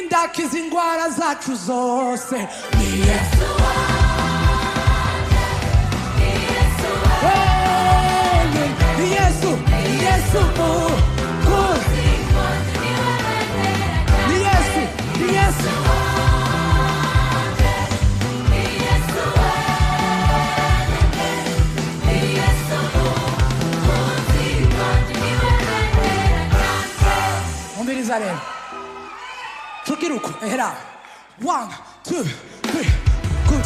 ndakiza ingwara zacu zose ni Yesu ni Yesu ni Yesu ni Yesu ni Yesu Ombelizarem Tukiruko ehera 1 2 3 good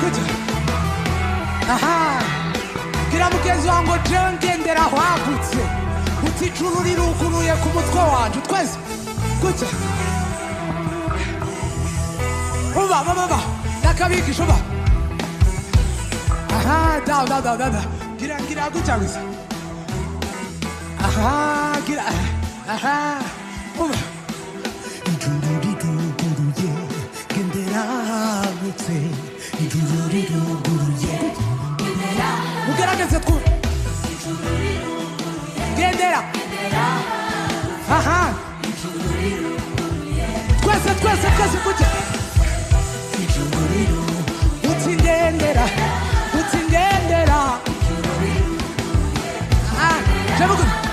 good aha gira mugenzi wangu ngendera hwagutse uticuru riruguruye ku mutwe wanje twese good baba nakabigisha ba aha da gira gutya gusa aha gira aha ugerageze ku gendera aha twese kujya utingendera aha